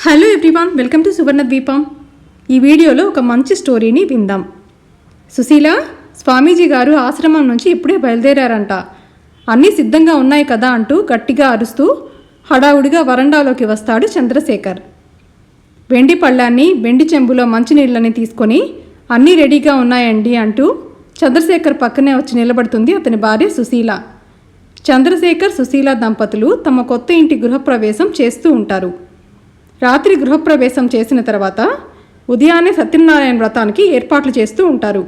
Hello everyone, welcome to సువర్ణ ద్వీపం. ఈ వీడియోలో ఒక మంచి స్టోరీని విందాం. సుశీల, స్వామీజీ గారు ఆశ్రమం నుంచి ఇప్పుడే బయలుదేరారంట. అన్నీ సిద్ధంగా ఉన్నాయి కదా అంటూ గట్టిగా అరుస్తూ హడావుడిగా వరండాలోకి వస్తాడు చంద్రశేఖర్. వెండి పళ్ళాన్ని, వెండి చెంబులో మంచినీళ్ళని తీసుకొని అన్నీ రెడీగా ఉన్నాయండి అంటూ చంద్రశేఖర్ పక్కనే వచ్చి నిలబడుతుంది అతని భార్య సుశీల. చంద్రశేఖర్, సుశీల దంపతులు తమ కొత్త ఇంటి గృహప్రవేశం చేస్తూ ఉంటారు. రాత్రి గృహప్రవేశం చేసిన తర్వాత ఉదయాన్నే సత్యనారాయణ వ్రతానికి ఏర్పాట్లు చేస్తూ ఉంటారు.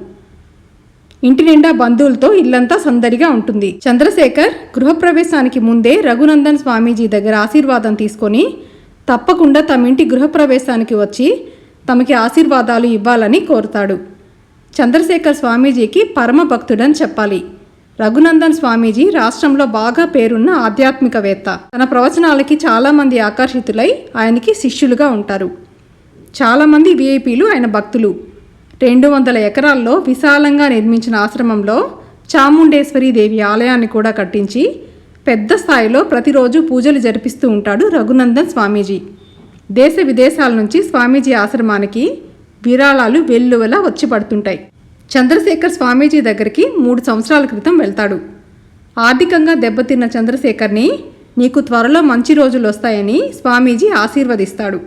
ఇంటి నిండా బంధువులతో ఇల్లంతా సందడిగా ఉంటుంది. చంద్రశేఖర్ గృహప్రవేశానికి ముందే రఘునందన్ స్వామీజీ దగ్గర ఆశీర్వాదం తీసుకొని తప్పకుండా తమ ఇంటి గృహప్రవేశానికి వచ్చి తమకి ఆశీర్వాదాలు ఇవ్వాలని కోరుతాడు. చంద్రశేఖర్ స్వామీజీకి పరమ భక్తుడని చెప్పాలి. రఘునందన్ స్వామీజీ రాష్ట్రంలో బాగా పేరున్న ఆధ్యాత్మికవేత్త. తన ప్రవచనాలకి చాలామంది ఆకర్షితులై ఆయనకి శిష్యులుగా ఉంటారు. చాలామంది విఐపీలు ఆయన భక్తులు. 200 ఎకరాల్లో విశాలంగా నిర్మించిన ఆశ్రమంలో చాముండేశ్వరి దేవి ఆలయాన్ని కూడా కట్టించి పెద్ద స్థాయిలో ప్రతిరోజు పూజలు జరిపిస్తూ ఉంటాడు రఘునందన్ స్వామీజీ. దేశ విదేశాల నుంచి స్వామీజీ ఆశ్రమానికి విరాళాలు వెల్లువలా వచ్చి పడుతుంటాయి. చంద్రశేఖర్ స్వామీజీ దగ్గరికి 3 సంవత్సరాల క్రితం వెళ్తాడు. ఆర్థికంగా దెబ్బతిన్న చంద్రశేఖర్ని నీకు త్వరలో మంచి రోజులు వస్తాయని స్వామీజీ ఆశీర్వదిస్తాడు.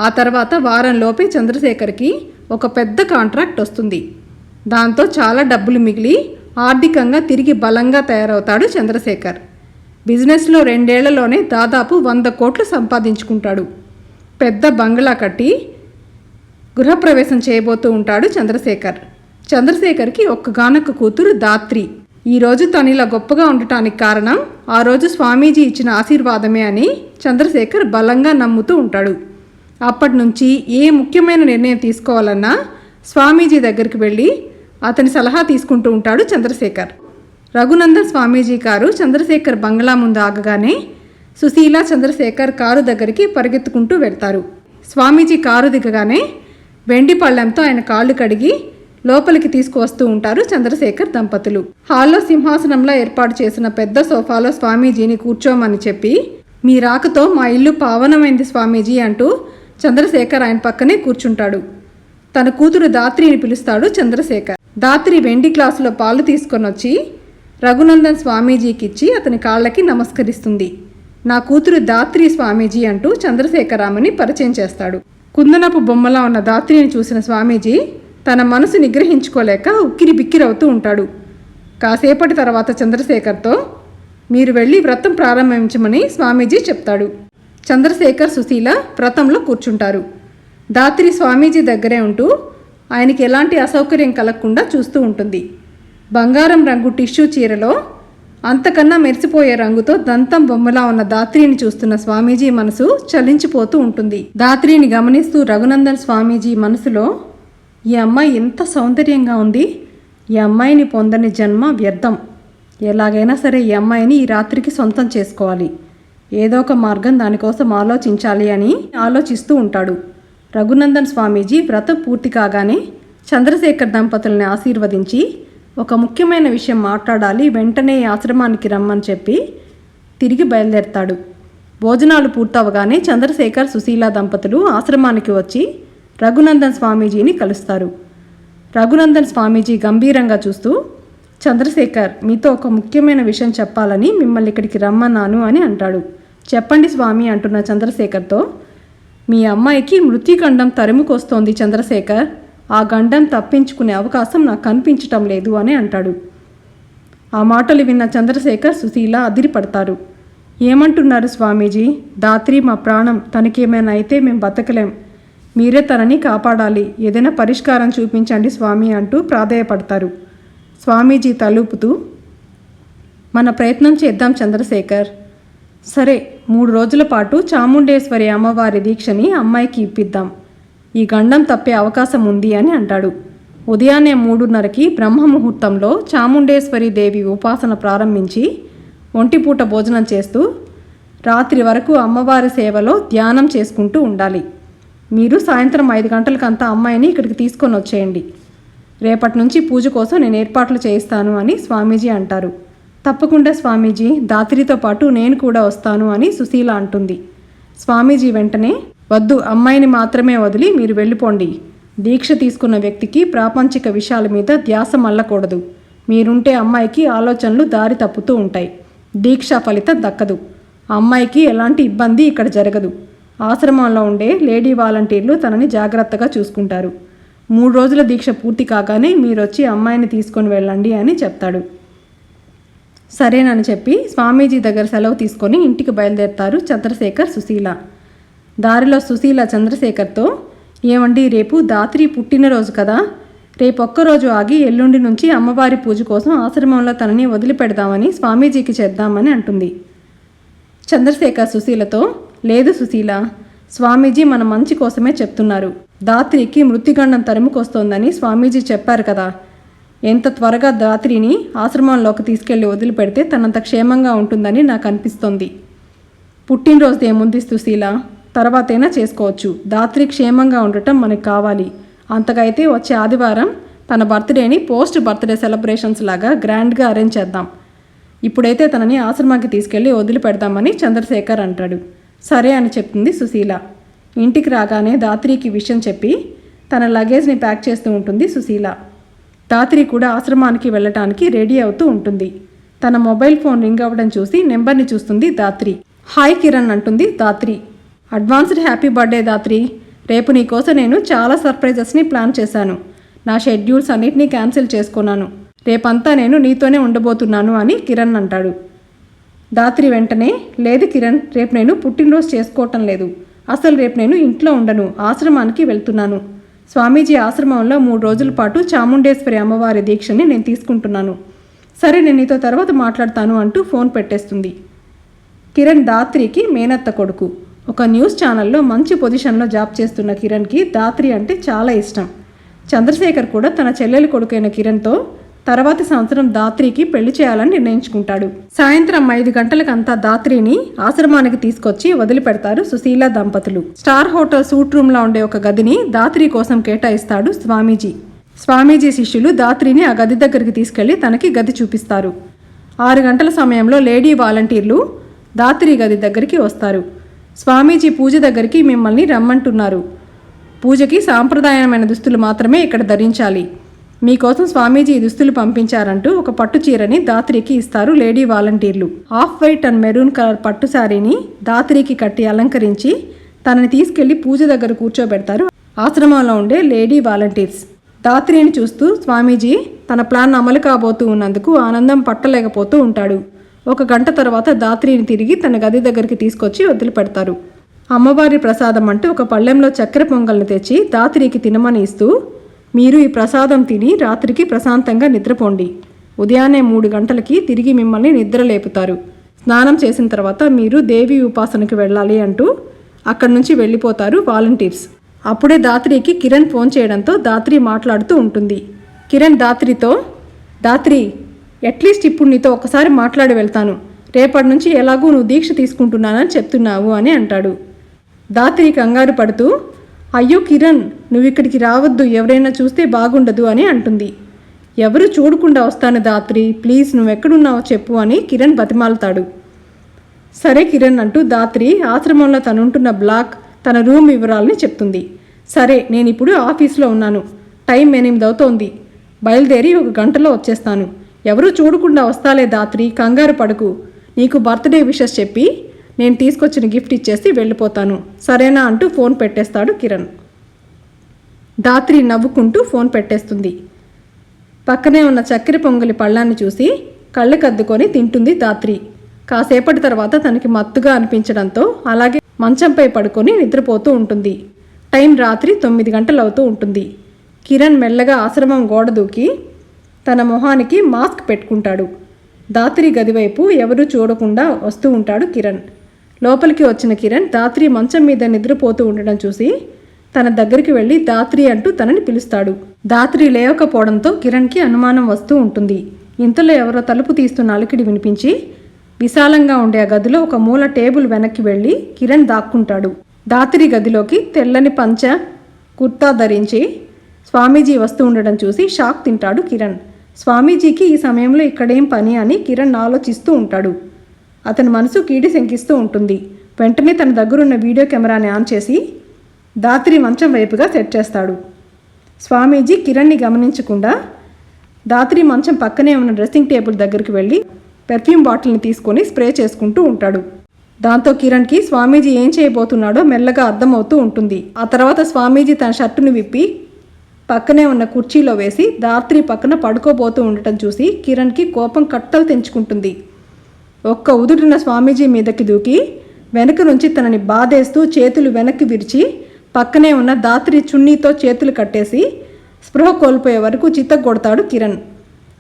ఆ తర్వాత వారంలోపే చంద్రశేఖర్కి ఒక పెద్ద కాంట్రాక్ట్ వస్తుంది. దాంతో చాలా డబ్బులు మిగిలి ఆర్థికంగా తిరిగి బలంగా తయారవుతాడు చంద్రశేఖర్. బిజినెస్లో 2 ఏళ్లలోనే దాదాపు 100 కోట్లు సంపాదించుకుంటాడు. పెద్ద బంగ్లా కట్టి గృహప్రవేశం చేయబోతూ ఉంటాడు చంద్రశేఖర్. చంద్రశేఖర్కి ఒక్కగానొక్క కూతురు దాత్రి. ఈరోజు తను ఇలా గొప్పగా ఉండటానికి కారణం ఆ రోజు స్వామీజీ ఇచ్చిన ఆశీర్వాదమే అని చంద్రశేఖర్ బలంగా నమ్ముతూ ఉంటాడు. అప్పటి నుంచి ఏ ముఖ్యమైన నిర్ణయం తీసుకోవాలన్నా స్వామీజీ దగ్గరికి వెళ్ళి అతని సలహా తీసుకుంటూ ఉంటాడు చంద్రశేఖర్. రఘునందన్ స్వామీజీ కారు చంద్రశేఖర్ బంగ్లా ముందు ఆగగానే సుశీల, చంద్రశేఖర్ కారు దగ్గరికి పరిగెత్తుకుంటూ వెళ్తారు. స్వామీజీ కారు దిగగానే వెండి పళ్ళెంతో ఆయన కాళ్ళు కడిగి లోపలికి తీసుకువస్తూ ఉంటారు చంద్రశేఖర్ దంపతులు. హాల్లో సింహాసనంలో ఏర్పాటు చేసిన పెద్ద సోఫాలో స్వామీజీని కూర్చోమని చెప్పి, మీ రాకతో మా ఇల్లు పావనమైంది స్వామీజీ అంటూ చంద్రశేఖర్ ఆయన పక్కనే కూర్చుంటాడు. తన కూతురు దాత్రిని పిలుస్తాడు చంద్రశేఖర్. దాత్రి వెండి గ్లాసులో పాలు తీసుకొని వచ్చి రఘునందన్ స్వామీజీకి ఇచ్చి అతని కాళ్ళకి నమస్కరిస్తుంది. నా కూతురు దాత్రి స్వామీజీ అంటూ చంద్రశేఖర్ ఆమెని పరిచయం చేస్తాడు. కుందనపు బొమ్మలా ఉన్న దాత్రిని చూసిన స్వామీజీ తన మనసు నిగ్రహించుకోలేక ఉక్కిరి బిక్కిరవుతూ ఉంటాడు. కాసేపటి తర్వాత చంద్రశేఖర్తో మీరు వెళ్ళి వ్రతం ప్రారంభించమని స్వామీజీ చెప్తాడు. చంద్రశేఖర్, సుశీల వ్రతంలో కూర్చుంటారు. దాత్రి స్వామీజీ దగ్గరే ఉంటూ ఆయనకి ఎలాంటి అసౌకర్యం కలగకుండా చూస్తూ ఉంటుంది. బంగారం రంగు టిష్యూ చీరలో అంతకన్నా మెరిసిపోయే రంగుతో దంతం బొమ్మలా ఉన్న దాత్రిని చూస్తున్న స్వామీజీ మనసు చలించిపోతూ ఉంటుంది. దాత్రిని గమనిస్తూ రఘునందన్ స్వామీజీ మనసులో, ఈ అమ్మాయి ఎంత సౌందర్యంగా ఉంది, ఈ అమ్మాయిని పొందని జన్మ వ్యర్థం, ఎలాగైనా సరే ఈ అమ్మాయిని ఈ రాత్రికి సొంతం చేసుకోవాలి, ఏదో ఒక మార్గం దానికోసం ఆలోచించాలి అని ఆలోచిస్తూ ఉంటాడు. రఘునందన్ స్వామీజీ వ్రతం పూర్తి కాగానే చంద్రశేఖర్ దంపతుల్ని ఆశీర్వదించి ఒక ముఖ్యమైన విషయం మాట్లాడాలి, వెంటనే ఆశ్రమానికి రమ్మని చెప్పి తిరిగి బయలుదేరతాడు. భోజనాలు పూర్తవగానే చంద్రశేఖర్, సుశీల దంపతులు ఆశ్రమానికి వచ్చి రఘునందన్ స్వామీజీని కలుస్తారు. రఘునందన్ స్వామీజీ గంభీరంగా చూస్తూ, చంద్రశేఖర్, మీతో ఒక ముఖ్యమైన విషయం చెప్పాలని మిమ్మల్ని ఇక్కడికి రమ్మన్నాను అని అంటాడు. చెప్పండి స్వామి అంటున్న చంద్రశేఖర్తో, మీ అమ్మాయికి మృత్యుగండం తరుముకొస్తోంది చంద్రశేఖర్, ఆ గండం తప్పించుకునే అవకాశం నాకు కనిపించటం లేదు అని అంటాడు. ఆ మాటలు విన్న చంద్రశేఖర్, సుశీల అదిరిపడతారు. ఏమంటున్నారు స్వామీజీ, దాత్రి మా ప్రాణం, తనకేమైనా అయితే మేము బతకలేం, మీరే తనని కాపాడాలి, ఏదైనా పరిష్కారం చూపించండి స్వామి అంటూ ప్రాధేయపడతారు. స్వామీజీ తలూపుతూ, మన ప్రయత్నం చేద్దాం చంద్రశేఖర్. సరే, 3 రోజుల పాటు చాముండేశ్వరి అమ్మవారి దీక్షని అమ్మాయికి ఇప్పిద్దాం, ఈ గండం తప్పే అవకాశం ఉంది అని అంటాడు. ఉదయాన్నే 3:30కి బ్రహ్మముహూర్తంలో చాముండేశ్వరి దేవి ఉపాసన ప్రారంభించి ఒంటిపూట భోజనం చేస్తూ రాత్రి వరకు అమ్మవారి సేవలో ధ్యానం చేసుకుంటూ ఉండాలి. మీరు సాయంత్రం 5 గంటలకంతా అమ్మాయిని ఇక్కడికి తీసుకొని వచ్చేయండి, రేపటి నుంచి పూజ కోసం నేను ఏర్పాట్లు చేయిస్తాను అని స్వామీజీ అంటారు. తప్పకుండా స్వామీజీ, దాత్రితో పాటు నేను కూడా వస్తాను అని సుశీల అంటుంది. స్వామీజీ వెంటనే వద్దు, అమ్మాయిని మాత్రమే వదిలి మీరు వెళ్ళిపోండి. దీక్ష తీసుకున్న వ్యక్తికి ప్రాపంచిక విషయాల మీద ధ్యాస మళ్ళకూడదు. మీరుంటే అమ్మాయికి ఆలోచనలు దారి తప్పుతూ ఉంటాయి. దీక్ష ఫలితం దక్కదు. అమ్మాయికి ఎలాంటి ఇబ్బంది ఇక్కడ జరగదు. ఆశ్రమంలో ఉండే లేడీ వాలంటీర్లు తనని జాగ్రత్తగా చూసుకుంటారు. 3 రోజుల దీక్ష పూర్తి కాగానే మీరొచ్చి అమ్మాయిని తీసుకొని వెళ్ళండి అని చెప్తాడు. సరేనని చెప్పి స్వామీజీ దగ్గర సెలవు తీసుకొని ఇంటికి బయలుదేరుతారు చంద్రశేఖర్, సుశీల. దారిలో సుశీల చంద్రశేఖర్తో, ఏమండి, రేపు దాత్రి పుట్టినరోజు కదా, రేపొక్కరోజు ఆగి ఎల్లుండి నుంచి అమ్మవారి పూజ కోసం ఆశ్రమంలో తనని వదిలిపెడదామని స్వామీజీకి చేద్దామని అంటుంది. చంద్రశేఖర్ సుశీలతో, లేదు సుశీల, స్వామీజీ మన మంచి కోసమే చెప్తున్నారు. దాత్రికి మృత్యుగండం తరుముకొస్తోందని స్వామీజీ చెప్పారు కదా. ఎంత త్వరగా దాత్రిని ఆశ్రమంలోకి తీసుకెళ్లి వదిలిపెడితే తనంత క్షేమంగా ఉంటుందని నాకు అనిపిస్తోంది. పుట్టినరోజు ఏముంది సుశీల, తర్వాతైనా చేసుకోవచ్చు. దాత్రి క్షేమంగా ఉండటం మనకు కావాలి. అంతగా అయితే వచ్చే ఆదివారం తన బర్త్డేని పోస్ట్ బర్త్డే సెలబ్రేషన్స్ లాగా గ్రాండ్గా అరేంజ్ చేద్దాం. ఇప్పుడైతే తనని ఆశ్రమానికి తీసుకెళ్లి వదిలిపెడదామని చంద్రశేఖర్ అంటాడు. సరే అని చెప్తుంది సుశీల. ఇంటికి రాగానే దాత్రికి విషయం చెప్పి తన లగేజ్ని ప్యాక్ చేస్తూ ఉంటుంది సుశీల. దాత్రి కూడా ఆశ్రమానికి వెళ్ళటానికి రెడీ అవుతూ ఉంటుంది. తన మొబైల్ ఫోన్ రింగ్ అవ్వడం చూసి నెంబర్ని చూస్తుంది దాత్రి. హాయ్ కిరణ్ అంటుంది Dhatri. Advanced happy birthday Dhatri. రేపు నీకోసం నేను చాలా సర్ప్రైజెస్ని ప్లాన్ చేశాను. నా షెడ్యూల్స్ అన్నిటినీ క్యాన్సిల్ చేసుకున్నాను. రేపంతా నేను నీతోనే ఉండబోతున్నాను అని కిరణ్ అంటాడు. దాత్రి వెంటనే, లేదు కిరణ్, రేపు నేను పుట్టినరోజు చేసుకోవటం లేదు. అసలు రేపు నేను ఇంట్లో ఉండను, ఆశ్రమానికి వెళ్తున్నాను. స్వామీజీ ఆశ్రమంలో 3 రోజుల పాటు చాముండేశ్వరి అమ్మవారి దీక్షని నేను తీసుకుంటున్నాను. సరే, నేను నీతో తర్వాత మాట్లాడతాను అంటూ ఫోన్ పెట్టేస్తుంది. కిరణ్ దాత్రికి మేనత్త కొడుకు. ఒక న్యూస్ ఛానల్లో మంచి పొజిషన్లో జాబ్ చేస్తున్న కిరణ్కి దాత్రి అంటే చాలా ఇష్టం. చంద్రశేఖర్ కూడా తన చెల్లెలి కొడుకైన కిరణ్తో తర్వాతి సంవత్సరం దాత్రికి పెళ్లి చేయాలని నిర్ణయించుకుంటాడు. సాయంత్రం 5 గంటలకంతా దాత్రిని ఆశ్రమానికి తీసుకొచ్చి వదిలిపెడతారు సుశీల దంపతులు. స్టార్ హోటల్ సూట్ రూమ్లో ఉండే ఒక గదిని దాత్రి కోసం కేటాయిస్తాడు స్వామీజీ. స్వామీజీ శిష్యులు దాత్రిని ఆ గది దగ్గరికి తీసుకెళ్లి తనకి గది చూపిస్తారు. 6 గంటల సమయంలో లేడీ వాలంటీర్లు దాత్రి గది దగ్గరికి వస్తారు. స్వామీజీ పూజ దగ్గరికి మిమ్మల్ని రమ్మంటున్నారు. పూజకి సాంప్రదాయమైన దుస్తులు మాత్రమే ఇక్కడ ధరించాలి. మీకోసం స్వామీజీ ఈ దుస్తులు పంపించారంటూ ఒక పట్టు చీరని దాత్రికి ఇస్తారు లేడీ వాలంటీర్లు. Off white and maroon colour పట్టు శారీని దాత్రికి కట్టి అలంకరించి తనని తీసుకెళ్లి పూజ దగ్గర కూర్చోబెడతారు ఆశ్రమంలో ఉండే లేడీ వాలంటీర్స్. దాత్రిని చూస్తూ స్వామీజీ తన ప్లాన్ అమలు కాబోతూ ఉన్నందుకు ఆనందం పట్టలేకపోతూ ఉంటాడు. 1 గంట తర్వాత దాత్రిని తిరిగి తన గది దగ్గరికి తీసుకొచ్చి వదిలిపెడతారు. అమ్మవారి ప్రసాదం అంటూ ఒక పళ్ళెంలో చక్కెర పొంగల్ని తెచ్చి దాత్రికి తినమని ఇస్తూ, మీరు ఈ ప్రసాదం తిని రాత్రికి ప్రశాంతంగా నిద్రపోండి. ఉదయాన్నే 3 గంటలకి తిరిగి మిమ్మల్ని నిద్ర లేపుతారు. స్నానం చేసిన తర్వాత మీరు దేవి ఉపాసనకి వెళ్ళాలి అంటూ అక్కడి నుంచి వెళ్ళిపోతారు వాలంటీర్స్. అప్పుడే దాత్రికి కిరణ్ ఫోన్ చేయడంతో దాత్రి మాట్లాడుతూ ఉంటుంది. కిరణ్ దాత్రితో, దాత్రి, అట్లీస్ట్ ఇప్పుడు నీతో ఒకసారి మాట్లాడి వెళ్తాను. రేపటి నుంచి ఎలాగూ నువ్వు దీక్ష తీసుకుంటున్నానని చెప్తున్నావు అని అంటాడు. దాత్రి కంగారు పడుతూ, అయ్యో కిరణ్, నువ్వు ఇక్కడికి రావద్దు, ఎవరైనా చూస్తే బాగుండదు అని అంటుంది. ఎవరు చూడకుండా వస్తాను దాత్రి, ప్లీజ్ నువ్వెక్కడున్నావో చెప్పు అని కిరణ్ బతిమాలుతాడు. సరే కిరణ్ అంటూ దాత్రి ఆశ్రమంలో తనుంటున్న బ్లాక్, తన రూమ్ వివరాలని చెప్తుంది. సరే, నేను ఇప్పుడు ఆఫీస్లో ఉన్నాను. టైం 8 అవుతోంది. బయలుదేరి 1 గంటలో వచ్చేస్తాను. ఎవరూ చూడకుండా వస్తాలే దాత్రి, కంగారు పడకు. నీకు బర్త్డే విషెస్ చెప్పి నేను తీసుకొచ్చిన గిఫ్ట్ ఇచ్చేసి వెళ్ళిపోతాను, సరేనా అంటూ ఫోన్ పెట్టేస్తాడు కిరణ్. దాత్రి నవ్వుకుంటూ ఫోన్ పెట్టేస్తుంది. పక్కనే ఉన్న చక్కెర పొంగలి పళ్ళాన్ని చూసి కళ్ళకద్దుకొని తింటుంది దాత్రి. కాసేపటి తర్వాత తనకి మత్తుగా అనిపించడంతో అలాగే మంచంపై పడుకొని నిద్రపోతూ ఉంటుంది. టైం రాత్రి 9 గంటలు అవుతూ ఉంటుంది. కిరణ్ మెల్లగా ఆశ్రమం గోడ దూకి తన మొహానికి మాస్క్ పెట్టుకుంటాడు. దాత్రి గదివైపు ఎవరూ చూడకుండా వస్తూ ఉంటాడు కిరణ్. లోపలికి వచ్చిన కిరణ్ దాత్రి మంచం మీద నిద్రపోతూ ఉండడం చూసి తన దగ్గరికి వెళ్ళి దాత్రి అంటూ తనని పిలుస్తాడు. దాత్రి లేవకపోవడంతో కిరణ్కి అనుమానం వస్తూ ఉంటుంది. ఇంతలో ఎవరో తలుపు తీస్తున్న అలికిడి వినిపించి విశాలంగా ఉండే ఆ గదిలో ఒక మూల టేబుల్ వెనక్కి వెళ్ళి కిరణ్ దాక్కుంటాడు. దాత్రి గదిలోకి తెల్లని పంచ కుర్తా ధరించి స్వామీజీ వస్తూ ఉండడం చూసి షాక్ తింటాడు కిరణ్. స్వామీజీకి ఈ సమయంలో ఇక్కడేం పని అని కిరణ్ ఆలోచిస్తూ ఉంటాడు. అతని మనసు కీడి శంకిస్తూ ఉంటుంది. వెంటనే తన దగ్గరున్న వీడియో కెమెరాని ఆన్ చేసి దాత్రి మంచం వైపుగా సెట్ చేస్తాడు. స్వామీజీ కిరణ్ని గమనించకుండా దాత్రి మంచం పక్కనే ఉన్న డ్రెస్సింగ్ టేబుల్ దగ్గరికి వెళ్ళి పెర్ఫ్యూమ్ బాటిల్ని తీసుకొని స్ప్రే చేసుకుంటూ ఉంటాడు. దాంతో కిరణ్కి స్వామీజీ ఏం చేయబోతున్నాడో మెల్లగా అర్థమవుతూ ఉంటుంది. ఆ తర్వాత స్వామీజీ తన షర్టును విప్పి పక్కనే ఉన్న కుర్చీలో వేసి దాత్రి పక్కన పడుకోబోతూ ఉండటం చూసి కిరణ్కి కోపం కట్టలు తెంచుకుంటుంది. ఒక్క ఉదుటిన స్వామీజీ మీదకి దూకి వెనక నుంచి తనని బాధేస్తూ చేతులు వెనక్కి విరిచి పక్కనే ఉన్న దాత్రి చున్నీతో చేతులు కట్టేసి స్పృహ కోల్పోయే వరకు చిత్తగొడతాడు కిరణ్.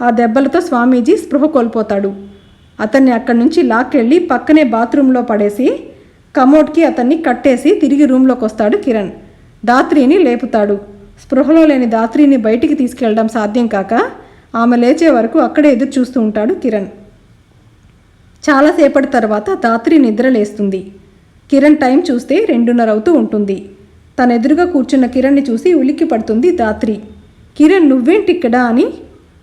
ఆ దెబ్బలతో స్వామీజీ స్పృహ కోల్పోతాడు. అతన్ని అక్కడి నుంచి లాక్కెళ్ళి పక్కనే బాత్రూంలో పడేసి కమోడ్కి అతన్ని కట్టేసి తిరిగి రూమ్లోకి వస్తాడు కిరణ్. దాత్రిని లేపుతాడు. స్పృహలో లేని దాత్రిని బయటికి తీసుకెళ్ళడం సాధ్యం కాక ఆమె లేచే వరకు అక్కడే ఎదురు చూస్తూ ఉంటాడు కిరణ్. చాలాసేపటి తర్వాత దాత్రి నిద్రలేస్తుంది. కిరణ్ టైం చూస్తే 2:30 అవుతూ ఉంటుంది. తన ఎదురుగా కూర్చున్న కిరణ్ని చూసి ఉలిక్కి పడుతుంది దాత్రి. కిరణ్ నువ్వేంటిక్కడా అని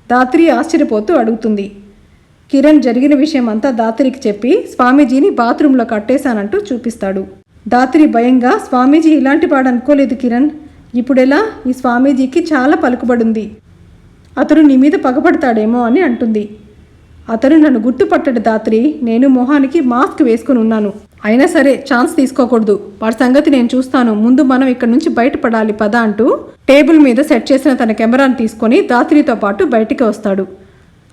దాత్రి ఆశ్చర్యపోతూ అడుగుతుంది. కిరణ్ జరిగిన విషయం అంతా దాత్రికి చెప్పి స్వామీజీని బాత్రూంలో కట్టేశానంటూ చూపిస్తాడు. దాత్రి భయంగా స్వామీజీ ఇలాంటి వాడు అనుకోలేదు కిరణ్, ఇప్పుడెలా? ఈ స్వామీజీకి చాలా పలుకుబడుంది, అతను నీ మీద పగపడతాడేమో అని అంటుంది. అతను నన్ను గుర్తుపట్టడు దాత్రి, నేను మొహానికి మాస్క్ వేసుకుని ఉన్నాను. అయినా సరే ఛాన్స్ తీసుకోకూడదు, వాడి సంగతి నేను చూస్తాను, ముందు మనం ఇక్కడి నుంచి బయటపడాలి పద అంటూ టేబుల్ మీద సెట్ చేసిన తన కెమెరాను తీసుకొని దాత్రితో పాటు బయటికి వస్తాడు.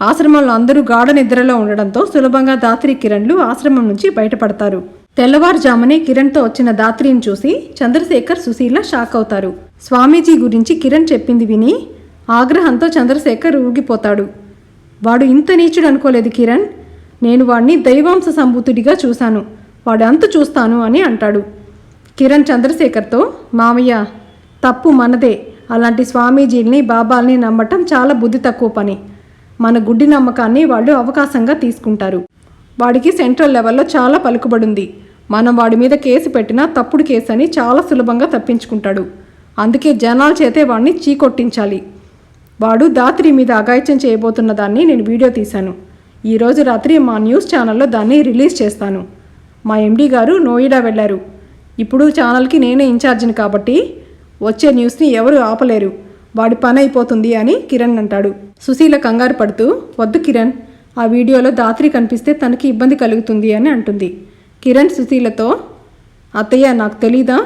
ఆశ్రమంలో అందరూ గాఢ నిద్రలో ఉండడంతో సులభంగా దాత్రి కిరణ్లు ఆశ్రమం నుంచి బయటపడతారు. తెల్లవారుజామునే కిరణ్తో వచ్చిన దాత్రిని చూసి చంద్రశేఖర్, సుశీల షాక్ అవుతారు. స్వామీజీ గురించి కిరణ్ చెప్పింది విని ఆగ్రహంతో చంద్రశేఖర్ ఊగిపోతాడు. వాడు ఇంత నీచుడు అనుకోలేదు కిరణ్, నేను వాడిని దైవాంశ సంభూతుడిగా చూశాను, వాడు అంతు చూస్తాను అని అంటాడు. కిరణ్ చంద్రశేఖర్తో, మామయ్య తప్పు మనదే, అలాంటి స్వామీజీల్ని బాబాల్ని నమ్మటం చాలా బుద్ధి తక్కువ పని, మన గుడ్డి నమ్మకాన్ని వాళ్ళు అవకాశంగా తీసుకుంటారు. వాడికి సెంట్రల్ లెవెల్లో చాలా పలుకుబడుంది, మనం వాడి మీద కేసు పెట్టినా తప్పుడు కేసు అని చాలా సులభంగా తప్పించుకుంటాడు, అందుకే జనాల చేతే వాడిని చీకొట్టించాలి. వాడు దాత్రి మీద అఘాయిత్యం చేయబోతున్న దాన్ని నేను వీడియో తీశాను, ఈరోజు రాత్రి మా న్యూస్ ఛానల్లో దాన్ని రిలీజ్ చేస్తాను. మా ఎండీ గారు నోయిడా వెళ్ళారు, ఇప్పుడు ఛానల్కి నేనే ఇన్ఛార్జిని కాబట్టి వచ్చే న్యూస్ని ఎవరు ఆపలేరు, వాడి పని అయిపోతుంది అని కిరణ్ అంటాడు. సుశీల కంగారు పడుతూ, వద్దు కిరణ్, ఆ వీడియోలో దాత్రి కనిపిస్తే తనకి ఇబ్బంది కలుగుతుంది అని అంటుంది. కిరణ్ సుశీలతో, అత్తయ్య నాకు తెలీదా,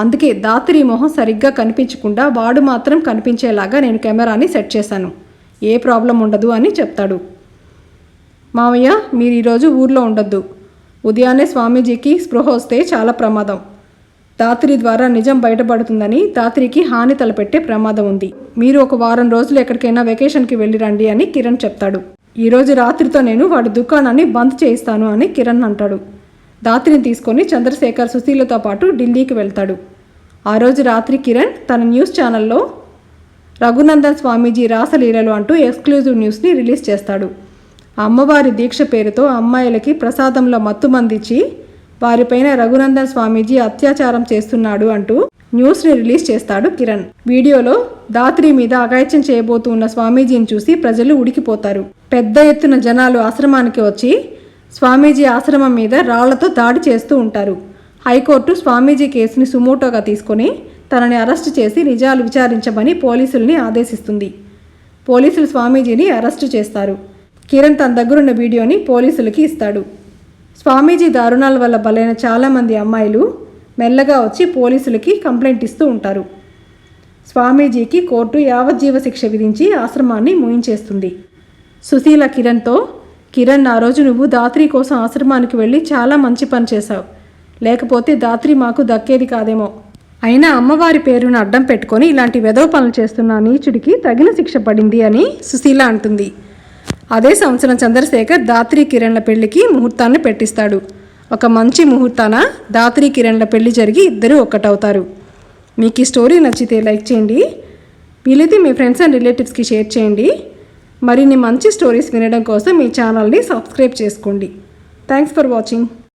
అందుకే దాత్రి మొహం సరిగ్గా కనిపించకుండా వాడు మాత్రం కనిపించేలాగా నేను కెమెరాని సెట్ చేశాను, ఏ ప్రాబ్లం ఉండదు అని చెప్తాడు. మామయ్య మీరు ఈరోజు ఊర్లో ఉండొద్దు, ఉదయాన్నే స్వామీజీకి స్పృహ వస్తే చాలా ప్రమాదం, దాత్రి ద్వారా నిజం బయటపడుతుందని దాత్రికి హాని తలపెట్టే ప్రమాదం ఉంది, మీరు ఒక వారం రోజులు ఎక్కడికైనా వెకేషన్కి వెళ్ళి రండి అని కిరణ్ చెప్తాడు. ఈరోజు రాత్రితో నేను వాడి దుకాణాన్ని బంద్ చేయిస్తాను అని కిరణ్ అంటాడు. దాత్రిని తీసుకొని చంద్రశేఖర్, సుశీలతో పాటు ఢిల్లీకి వెళ్తాడు. ఆ రోజు రాత్రి కిరణ్ తన న్యూస్ ఛానల్లో రఘునందన్ స్వామీజీ రాసలీలలు అంటూ ఎక్స్క్లూజివ్ న్యూస్ని రిలీజ్ చేస్తాడు. అమ్మవారి దీక్ష పేరుతో అమ్మాయిలకి ప్రసాదంలో మత్తుమందించి వారిపైన రఘునందన్ స్వామీజీ అత్యాచారం చేస్తున్నాడు అంటూ న్యూస్ని రిలీజ్ చేస్తాడు కిరణ్. వీడియోలో దాత్రి మీద అఘాయిత్యం చేయబోతున్న స్వామీజీని చూసి ప్రజలు ఉడికిపోతారు. పెద్ద ఎత్తున జనాలు ఆశ్రమానికి వచ్చి స్వామీజీ ఆశ్రమం మీద రాళ్లతో దాడి చేస్తూ ఉంటారు. హైకోర్టు స్వామీజీ కేసుని సుమోటోగా తీసుకొని తనని అరెస్టు చేసి నిజాలు విచారించమని పోలీసుల్ని ఆదేశిస్తుంది. పోలీసులు స్వామీజీని అరెస్టు చేస్తారు. కిరణ్ తన దగ్గరున్న వీడియోని పోలీసులకి ఇస్తాడు. స్వామీజీ దారుణాల వల్ల బలైన చాలామంది అమ్మాయిలు మెల్లగా వచ్చి పోలీసులకి కంప్లైంట్ ఇస్తూ ఉంటారు. స్వామీజీకి కోర్టు యావజ్జీవ శిక్ష విధించి ఆశ్రమాన్ని ముయించేస్తుంది. సుశీల కిరణ్తో, కిరణ్ ఆ రోజు నువ్వు దాత్రి కోసం ఆశ్రమానికి వెళ్ళి చాలా మంచి పని చేశావు, లేకపోతే దాత్రి మాకు దక్కేది కాదేమో, అయినా అమ్మవారి పేరును అడ్డం పెట్టుకొని ఇలాంటి వెధవ పనులు చేస్తున్న నీచుడికి తగిన శిక్ష పడింది అని సుశీల అంటుంది. అదే సంవత్సరం చంద్రశేఖర్ దాత్రి కిరణ్ల పెళ్లికి ముహూర్తాన్ని పెట్టిస్తాడు. ఒక మంచి ముహూర్తాన దాత్రి కిరణ్ల పెళ్లి జరిగి ఇద్దరూ ఒక్కటవుతారు. మీకు ఈ స్టోరీ నచ్చితే లైక్ చేయండి, వీలైతే మీ ఫ్రెండ్స్ అండ్ రిలేటివ్స్కి షేర్ చేయండి. మరిన్ని మంచి స్టోరీస్ వినడం కోసం మీ ఛానల్ని సబ్స్క్రైబ్ చేసుకోండి. Thanks for watching.